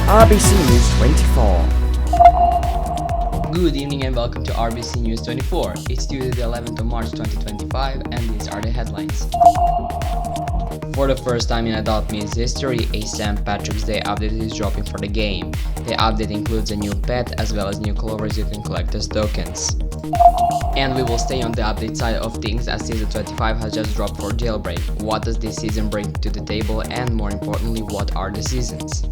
RBC News 24. Good evening and welcome to RBC News 24. It's Tuesday the 11th of March 2025 and these are the headlines. For the first time in Adult Me's history, a St. Patrick's Day update is dropping for the game. The update includes a new pet as well as new clovers you can collect as tokens. And we will stay on the update side of things as Season 25 has just dropped for Jailbreak. What does this season bring to the table and more importantly, what are the seasons?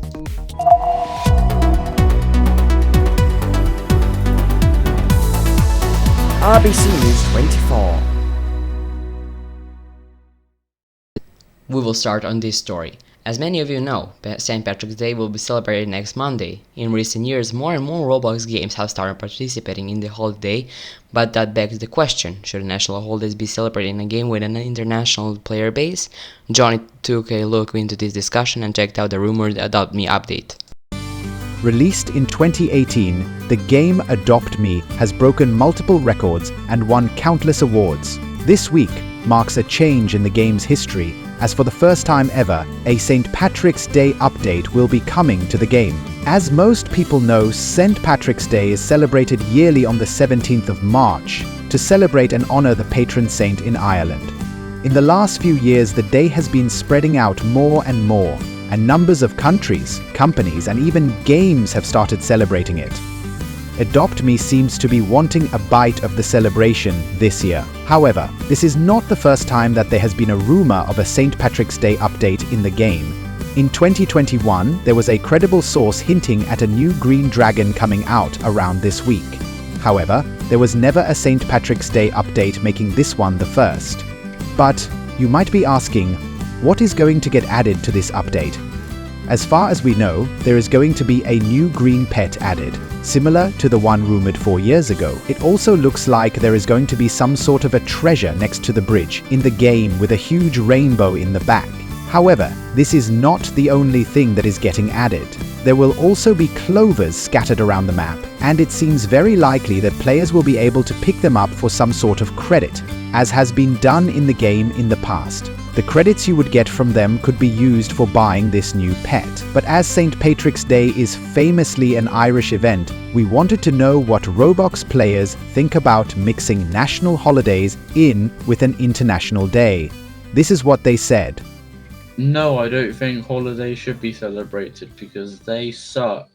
RBC News 24. We will start on this story. As many of you know, St. Patrick's Day will be celebrated next Monday. In recent years, more and more Roblox games have started participating in the holiday, but that begs the question, should national holidays be celebrated in a game with an international player base? Johnny took a look into this discussion and checked out the rumored Adopt Me update. Released in 2018, the game Adopt Me has broken multiple records and won countless awards. This week marks a change in the game's history, as for the first time ever, a St. Patrick's Day update will be coming to the game. As most people know, St. Patrick's Day is celebrated yearly on the 17th of March to celebrate and honor the patron saint in Ireland. In the last few years, the day has been spreading out more and more, and numbers of countries, companies, and even games have started celebrating it. Adopt Me seems to be wanting a bite of the celebration this year. However, this is not the first time that there has been a rumor of a St. Patrick's Day update in the game. In 2021, there was a credible source hinting at a new green dragon coming out around this week. However, there was never a St. Patrick's Day update, making this one the first. But you might be asking, what is going to get added to this update? As far as we know, there is going to be a new green pet added, similar to the one rumored 4 years ago. It also looks like there is going to be some sort of a treasure next to the bridge in the game with a huge rainbow in the back. However, this is not the only thing that is getting added. There will also be clovers scattered around the map, and it seems very likely that players will be able to pick them up for some sort of credit, as has been done in the game in the past. The credits you would get from them could be used for buying this new pet. But as St. Patrick's Day is famously an Irish event, we wanted to know what Roblox players think about mixing national holidays in with an international day. This is what they said. No, I don't think holidays should be celebrated because they suck.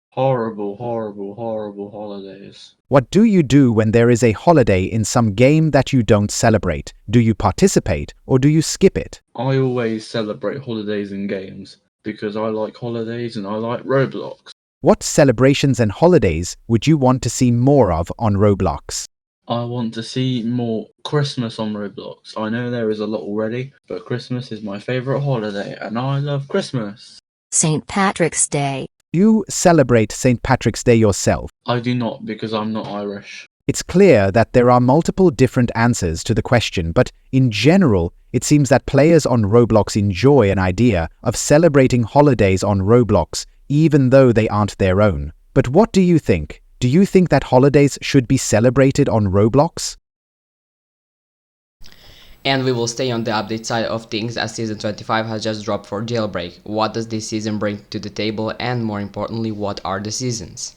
Horrible, horrible, horrible holidays. What do you do when there is a holiday in some game that you don't celebrate? Do you participate or do you skip it? I always celebrate holidays in games because I like holidays and I like Roblox. What celebrations and holidays would you want to see more of on Roblox? I want to see more Christmas on Roblox. I know there is a lot already, but Christmas is my favourite holiday and I love Christmas. St. Patrick's Day. You celebrate St. Patrick's Day yourself? I do not because I'm not Irish. It's clear that there are multiple different answers to the question, but in general, it seems that players on Roblox enjoy an idea of celebrating holidays on Roblox, even though they aren't their own. But what do you think? Do you think that holidays should be celebrated on Roblox? And we will stay on the update side of things as Season 25 has just dropped for Jailbreak. What does this season bring to the table and more importantly, what are the seasons?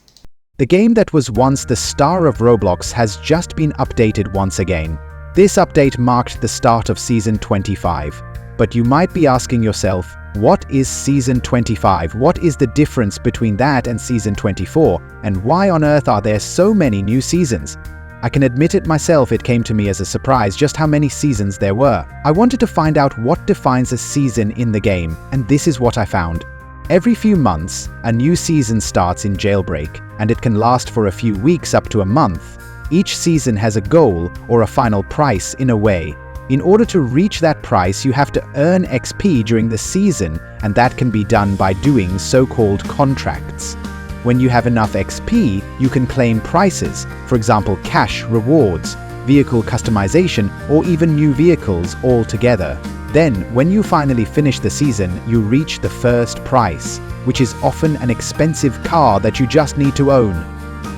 The game that was once the star of Roblox has just been updated once again. This update marked the start of Season 25. But you might be asking yourself, what is Season 25? What is the difference between that and Season 24? And why on earth are there so many new seasons? I can admit it myself, it came to me as a surprise just how many seasons there were. I wanted to find out what defines a season in the game, and this is what I found. Every few months, a new season starts in Jailbreak, and it can last for a few weeks up to a month. Each season has a goal or a final price in a way. In order to reach that price, you have to earn XP during the season, and that can be done by doing so-called contracts. When you have enough XP, you can claim prizes, for example cash, rewards, vehicle customization, or even new vehicles all together. Then, when you finally finish the season, you reach the first prize, which is often an expensive car that you just need to own.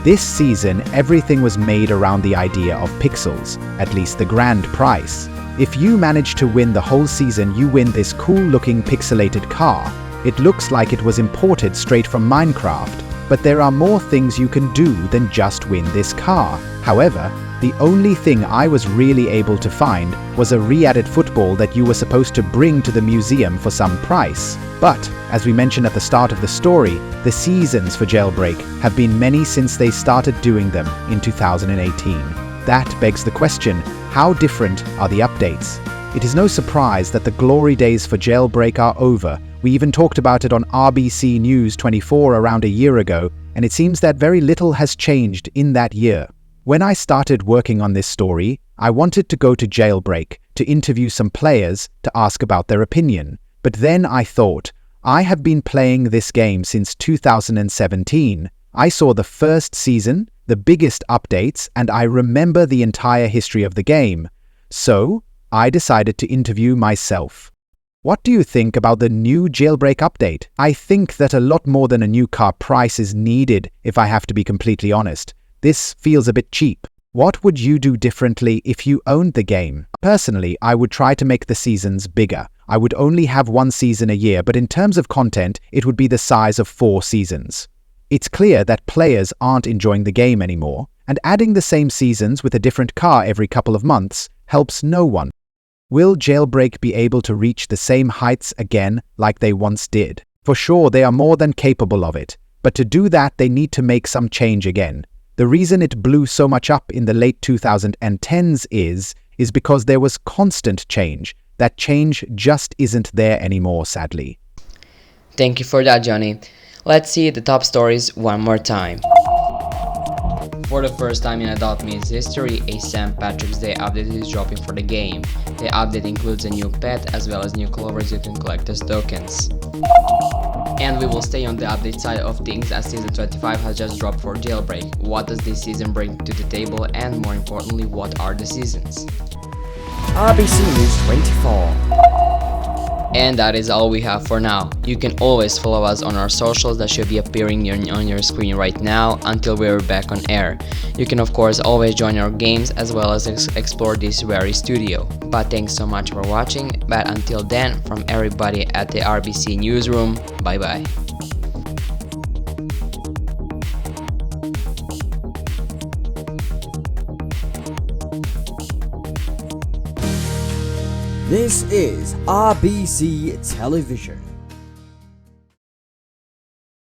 This season, everything was made around the idea of pixels, at least the grand prize. If you manage to win the whole season, you win this cool-looking pixelated car. It looks like it was imported straight from Minecraft, but there are more things you can do than just win this car. However, the only thing I was really able to find was a re-added football that you were supposed to bring to the museum for some price. But, as we mentioned at the start of the story, the seasons for Jailbreak have been many since they started doing them in 2018. That begs the question, how different are the updates? It is no surprise that the glory days for Jailbreak are over. We even talked about it on RBC News 24 around a year ago, and it seems that very little has changed in that year. When I started working on this story, I wanted to go to Jailbreak to interview some players to ask about their opinion. But then I thought, I have been playing this game since 2017. I saw the first season, the biggest updates, and I remember the entire history of the game. So, I decided to interview myself. What do you think about the new Jailbreak update? I think that a lot more than a new car price is needed, if I have to be completely honest. This feels a bit cheap. What would you do differently if you owned the game? Personally, I would try to make the seasons bigger. I would only have one season a year, but in terms of content, it would be the size of 4 seasons. It's clear that players aren't enjoying the game anymore, and adding the same seasons with a different car every couple of months helps no one. Will Jailbreak be able to reach the same heights again like they once did? For sure, they are more than capable of it, but to do that, they need to make some change again. The reason it blew so much up in the late 2010s is because there was constant change. That change just isn't there anymore, sadly. Thank you for that, Johnny. Let's see the top stories one more time. For the first time in Adult Me's history, a St. Patrick's Day update is dropping for the game. The update includes a new pet as well as new clovers you can collect as tokens. And we will stay on the update side of things as Season 25 has just dropped for Jailbreak. What does this season bring to the table, and more importantly, what are the seasons? RBC News 24. And that is all we have for now. You can always follow us on our socials that should be appearing on your screen right now until we're back on air. You can of course always join our games as well as explore this very studio. But thanks so much for watching, but until then, from everybody at the RBC newsroom, bye bye. This is RBC Television.